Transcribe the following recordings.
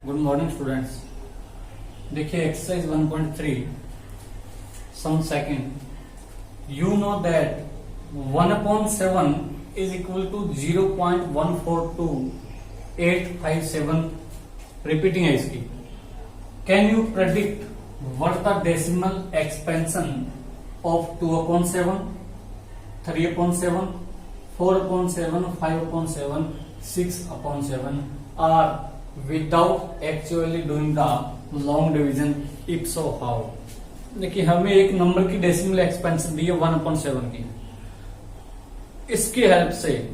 Good morning students. देखिए exercise 1.3 some second. You know that 1/7 is equal to 0.142857। Repeating है इसकी। Can you predict what the decimal expansion of 2/7, 3/7, 4/7, 5/7, 6/7 are without actually doing the long division? if so how? देखिए हमें एक number की decimal expansion दी है 1/7 की। इसकी help से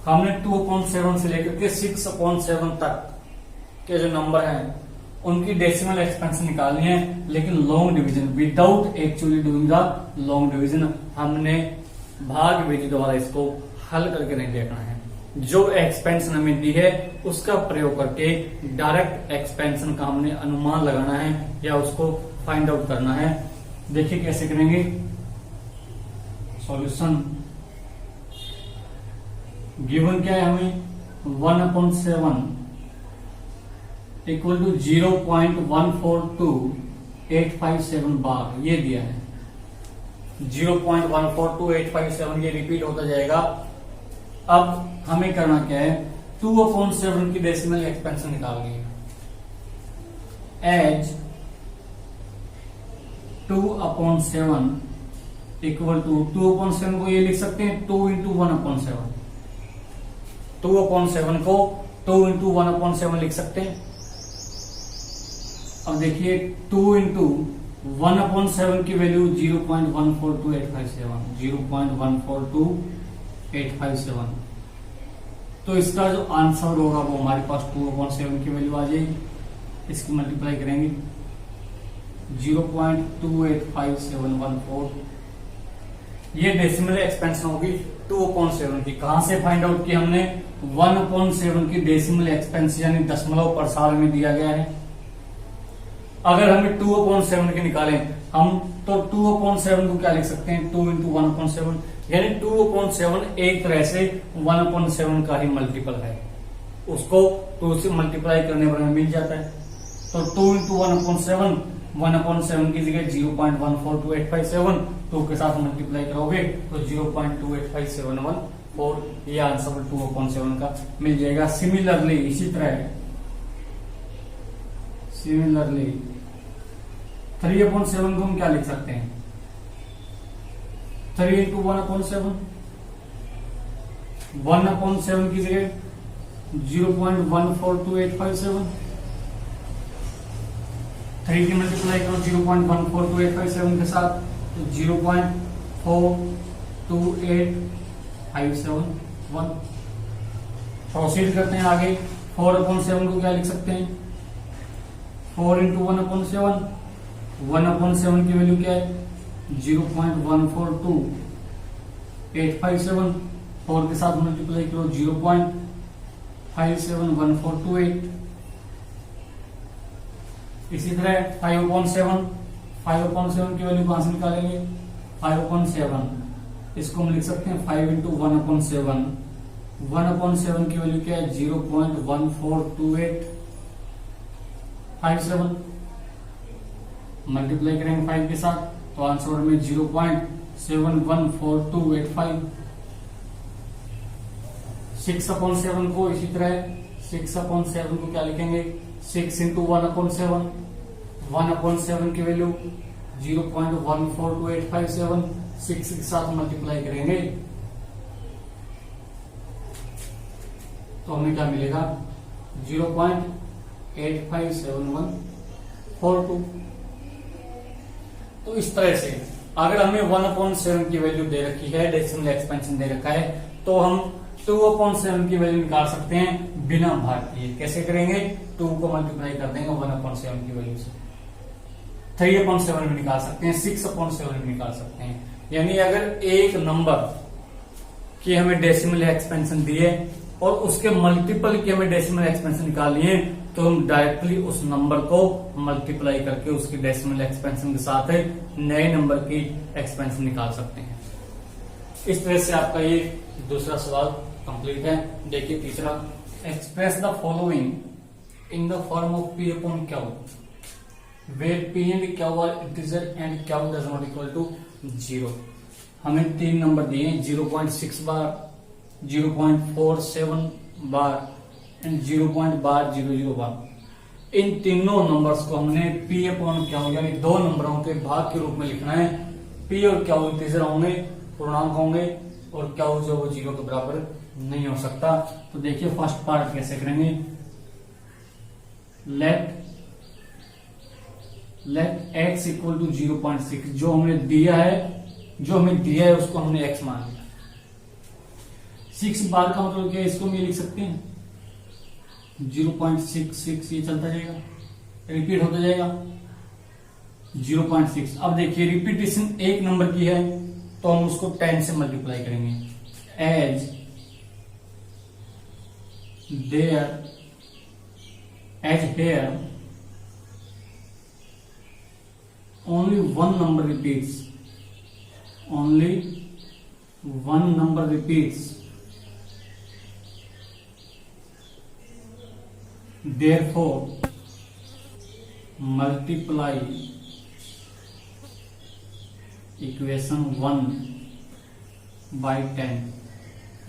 हमने 2/7 से लेकर के 6/7 तक के जो नंबर हैं उनकी डेसिमल एक्सपेंशन निकालनी है, लेकिन long division without actually doing the long division. हमने भाग विधि द्वारा इसको हल करके नहीं देखना है। जो एक्सपेंशन हमें दी है उसका प्रयोग करके डायरेक्ट एक्सपेंशन का हमने अनुमान लगाना है या उसको फाइंड आउट करना है। देखिए कैसे करेंगे। सॉल्यूशन गिवन क्या है हमें 1/7 इक्वल टू 0.142857 बार ये दिया है। 0.142857 ये रिपीट होता जाएगा। अब हमें करना क्या है, 2/7 की डेसिमल एक्सपेंशन निकालनी है। एज 2/7 इक्वल टू 2/7 को ये लिख सकते हैं 2 इंटू 1/7। 2/7 को 2 इंटू 1/7 लिख सकते हैं। अब देखिए 2 इंटू 1/7 की वैल्यू 0.142857, 0.142857। तो इसका जो आंसर होगा वो हमारे पास 2/7 की वैल्यू आ जाएगी। इसकी मल्टीप्लाई करेंगे 0.285714। ये डेसिमल एक्सपेंशन होगी 2/7 की। कहां से फाइंड आउट की हमने 1/7 की डेसिमल एक्सपेंशन यानी दशमलव प्रसार में दिया गया है। अगर हमें 2/7 के निकालें हम तो 2/7 को क्या लिख सकते हैं 2 इंटू 1/7, यानी 2/7 एक तरह से 1/7 का ही मल्टीपल है। उसको 2 से मल्टीप्लाई करने पर हमें मिल जाता है। तो 2 इंटू 1/7, 1/7 की जगह 0.142857, 2 के साथ मल्टीप्लाई करोगे तो 0.285714 ये आंसर 2/7 का मिल जाएगा। सिमिलरली इसी तरह 3/7 को हम क्या लिख सकते हैं 3 इंटू 1/7, 1/7 की जगह 0.142857, 3 की मल्टीप्लाई करो 0.142857 के साथ तो 0.428571। प्रोसीड करते हैं आगे। 4/7 को क्या लिख सकते हैं 4 इंटू 1/7, 1/7 की वैल्यू क्या है 0.142857, 4 के साथ मल्टीप्लाई करो 0.571428। इसी तरह 5/7 की वैल्यू कहां से निकालेंगे 5/7 इसको हम लिख सकते हैं 5 इंटू 1/7, 1/7 की वैल्यू क्या है 0.142857। मल्टीप्लाई करेंगे 5 के साथ तो आंसर में 0.714285। 6/7 को इसी तरह 6/7 को क्या लिखेंगे 6 इंटू 1/7, 1/7 की वैल्यू 0.142857, 6 के साथ मल्टीप्लाई करेंगे तो हमें क्या मिलेगा 0.857142। तो इस तरह से अगर हमें 1/7 की वैल्यू दे रखी है, डेसिमल एक्सपेंशन दे रखा है, तो हम 2/7 की वैल्यू निकाल सकते हैं बिना भाग किए। कैसे करेंगे 2 को मल्टीप्लाई कर देंगे 1/7 की वैल्यू से। 3/7 भी निकाल सकते हैं, 6/7 भी निकाल सकते हैं। यानी अगर एक नंबर की हमें डेसिमल एक्सपेंशन दी है और उसके मल्टीपल की हमें डेसिमल एक्सपेंशन निकालनी है तो हम डायरेक्टली उस नंबर को मल्टीप्लाई करके उसकी डेसिमल एक्सपेंशन के साथ नए नंबर की एक्सपेंशन निकाल सकते हैं। इस तरह से आपका ये दूसरा सवाल कंप्लीट है। देखिए तीसरा, express the following in the form of P upon Q, where P and Q are integer and Q does not equal to 0. हमें तीन नंबर दिए हैं 0.6 बार, 0.47 बार एंड 0.00 बार। इन तीनों नंबर्स को हमने P अपॉन Q यानी दो नंबरों के भाग के रूप में लिखना है। P और Q इंटीजर होंगे, पूर्णांक होंगे, और Q जो वो 0 के बराबर नहीं हो सकता। तो देखिए फर्स्ट पार्ट कैसे करेंगे। लेट x इक्वल टू 0.6, जो हमें दिया है उसको हमने x मान लिया। 6 बार का मतलब क्या है, इसको हम ये लिख सकते हैं 0.66, ये चलता जाएगा, रिपीट होता जाएगा 0.6। अब देखिए रिपीटेशन एक नंबर की है तो हम उसको 10 से मल्टीप्लाई करेंगे। As here only one number repeats, therefore multiply equation 1 by 10।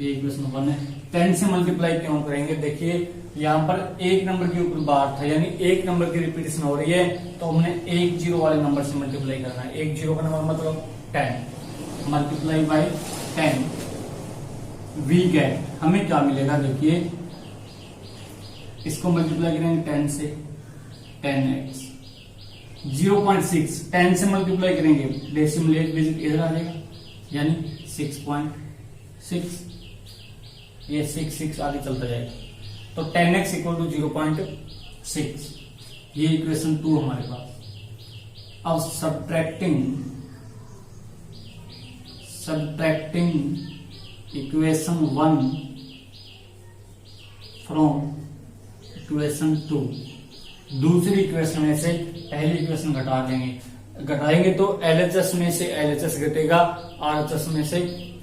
ये इक्वेशन 1 है। 10 से मल्टीप्लाई क्यों करेंगे, देखिए यहाँ पर एक नंबर के ऊपर बार था, यानी एक नंबर की रिपीटेशन हो रही है, तो हमने एक जीरो वाले नंबर से मल्टीप्लाई करना है। एक जीरो का नंबर मतलब 10 मल्टीप्लाई बाय 10, वी गेट, हमें क्या मिलेगा, देखिए इसको मल्टीप्लाई करेंगे 10 से, 10x 0.6 10 से मल्टीप्लाई करेंगे, डेसिमल एक डिजिट इधर आ जाएगा, यानी 6.6, ये 6 आगे चलता जाएगा, तो 10x इक्वल टू 0.6, ये इक्वेशन 2 हमारे पास। अब सब्ट्रैक्टिंग इक्वेशन 1 फ्रॉम इक्वेशन 2, दूसरी इक्वेशन में से पहली इक्वेशन घटाएंगे तो LHS में से LHS घटेगा, RHS में से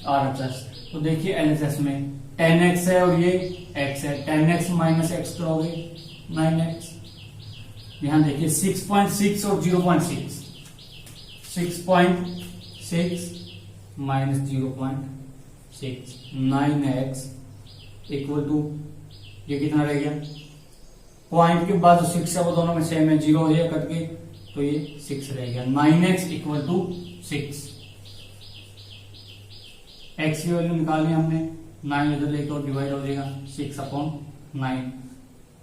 RHS। तो देखिए LHS में 10x है और ये x है, 10x माइनस x करोगे 9x। यहां देखिए 6.6 और 0.6, 6.6 माइनस 0.6, 9x इक्वल टू, ये कितना रह गया, पॉइंट के बाद जो 6 है वो दोनों में सेम है, 0 है कट के, तो ये 6 रह गया। 9x इक्वल टू 6, x की वैल्यू निकाली हमने, 9 इधर लेकर और डिवाइड हो जाएगा 6/9,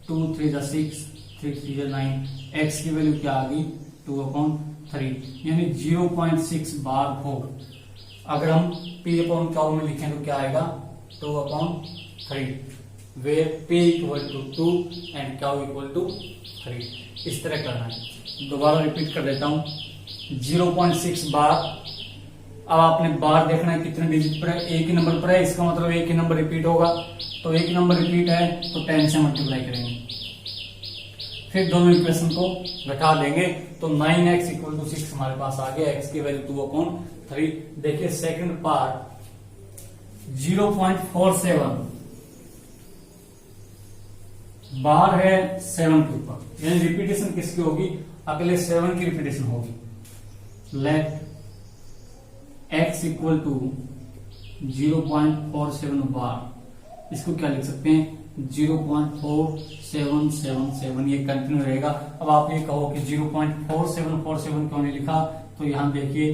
2 3 6, 3 3 9, x की वैल्यू क्या आ गई 2/3, यानी 0.6 बार हो। अगर हम p अपॉन क्यू में लिखें तो क्या आएगा 2/3, where p equal to 2 and q equal to 3। इस तरह करना है। दोबारा रिपीट कर देता हूं, 0.6 बार। अब आपने बार देखना है कितने डिजिट पर है, एक ही नंबर पर है, इसका मतलब एक ही नंबर रिपीट होगा, तो एक नंबर रिपीट है तो 10 से मल्टीप्लाई करेंगे, फिर दोनों इक्वेशन को घटा देंगे, तो 9x इक्वल टू 6 हमारे पास आ गया, x की वैल्यू 2/3। देखिए सेकंड पार्ट 0.47 बार है 7 के ऊपर, यानी रिपीटेशन किसकी होगी, अगले 7 की रिपीटेशन होगी। लेट x इक्वल टू 0.47 बार, इसको क्या लिख सकते हैं 0.4777, ये कंटिन्यू रहेगा। अब आप ये कहो कि 0.4747 क्यों नहीं लिखा, तो यहां देखिए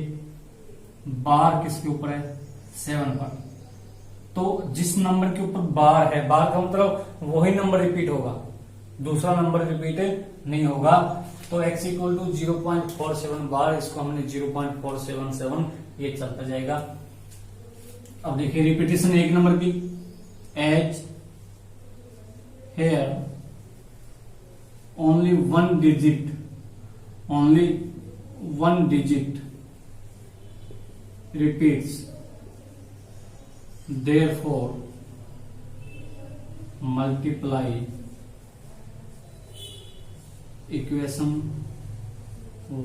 बार किसके ऊपर है 7 पर, तो जिस नंबर के ऊपर बार है, बार का मतलब वही नंबर रिपीट होगा, दूसरा नंबर रिपीट नहीं होगा, तो x इक्वल टू 0.47 बार, इसको हमने 0.477, ये चलता जाएगा। अब देखिए रिपीटेशन एक नंबर की, as here only one digit repeats, therefore multiply equation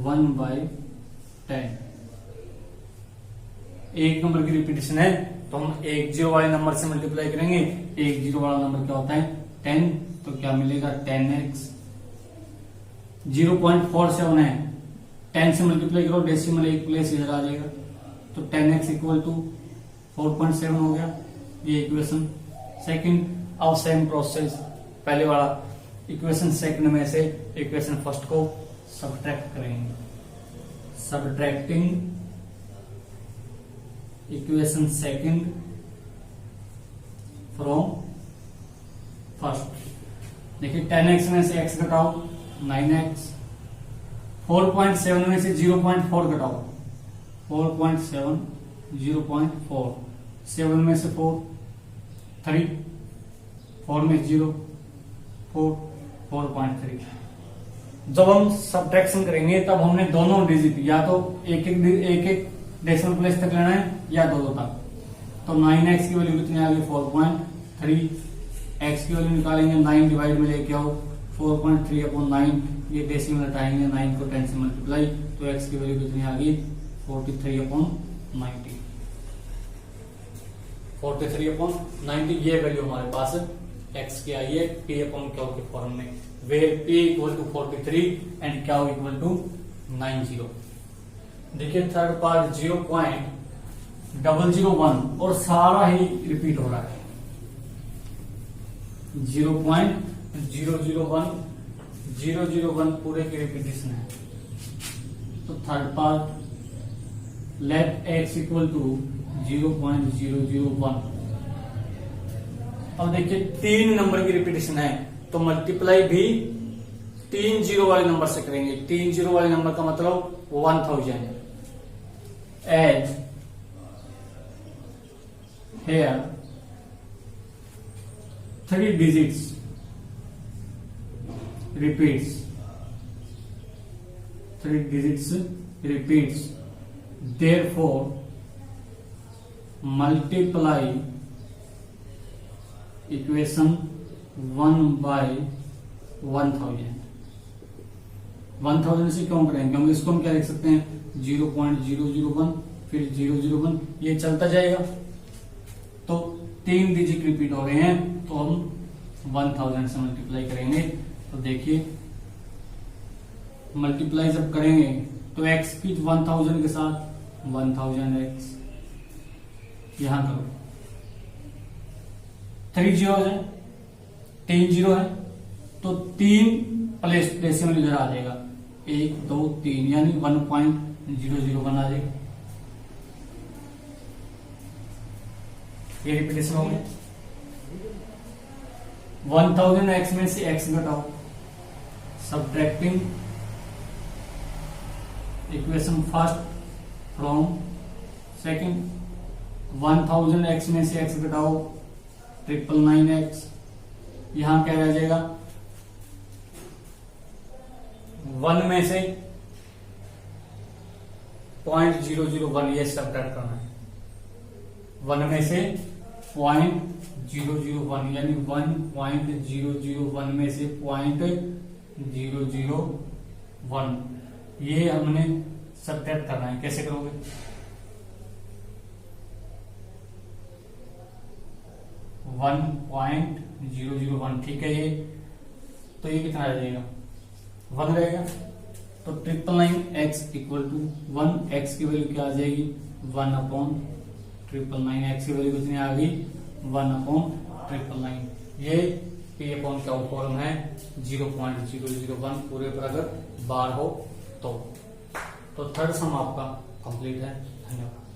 1 by 10। एक नंबर की रिपीटेशन है तो हम एक जीरो वाले नंबर से मल्टीप्लाई करेंगे, एक जीरो वाला नंबर क्या होता है 10, तो क्या मिलेगा 10x 0.47 है, 10 से मल्टीप्लाई करो, डेसिमल एक प्लेस इधर आ जाएगा, तो 10x इक्वल टू 4.7 हो गया, ये इक्वेशन सेकंड। अब सेम प्रोसेस पहले वाला इक्वेशन सेकंड में से इक्वेशन फर्स्ट को सब्ट्रैक्ट करेंगे। Subtracting equation second from first. देखिए 10x में से x घटाओ 9x, 4.7 में से 0.4 घटाओ 4.7 0.4, 7 में से 4 3, 4 में 0 4 4.3। जब हम सब्ट्रैक्शन करेंगे तब हमने दोनों डिजिट या तो एक एक डेसिमल प्लेस तक लेना है या दो तक। तो 9x की वैल्यू कितनी आ गई 4.3, x की वैल्यू निकालेंगे 9 डिवाइड में लेके आओ 4.3 अपॉन 9, ये डेसिमल हटाएंगे 9 को 10 से मल्टीप्लाई, तो x की वैल्यू कितनी आ गई 43 अपॉन 90, 43 अपॉन 90। ये वैल्यू हमारे पास x की आई है p अपॉन क्यू के फॉर्म में, where p equal to 43 and q equal to 90। देखिए थर्ड पार्ट 0.001 और सारा ही रिपीट हो रहा है। 0.001 पूरे की रिपीटेशन है। तो third part let x equal to 0.001। अब देखिए 3 नंबर की रिपीटेशन है तो मल्टीप्लाई भी 3 जीरो वाले नंबर से करेंगे। 3 जीरो वाले नंबर का मतलब 1000। As here 3 digits repeats, 3 digits repeats, therefore multiply equation 1 by 1000। 1000 से क्यों करेंगे, क्योंकि इसको हम क्या लिख सकते हैं 0.001 फिर 001, ये चलता जाएगा। तो 3 डिजिट रिपीट हो रहे हैं तो हम 1000 से मल्टीप्लाई करेंगे। तो देखिए मल्टीप्लाई जब करेंगे तो x की 1000 के साथ 1000x, यहां करो 3 जीरो है 3 जीरो है तो 3 प्लेस डेसिमल इधर आ जाएगा 1 2 3 यानी 1.001 आ जाएगा। ये रिपीटेशन हो गया। 1000 x में से x घटाओ, subtracting equation first from second. 1000 x में से x घटाओ 999x, यहां क्या रह जाएगा 1 में से 0.001, ये सब्ट्रैक्ट करना है। 1 में से 0.001 यानी 1.001 में से 0.001, ये हमने सब्ट्रैक्ट करना है। कैसे करोगे, वन 1.001, ठीक है। ये तो ये कितना आ जाएगा 1 रहेगा। तो 999x इक्वल टू 1, x की वैल्यू क्या आ जाएगी 1 अपॉन 999, x की वैल्यू कितनी आ गई 1 अपॉन 999। ये p अपॉन क्या फॉर्म है 0.001 पूरे पर अगर बार हो तो थर्ड सम आपका कंप्लीट है। धन्यवाद।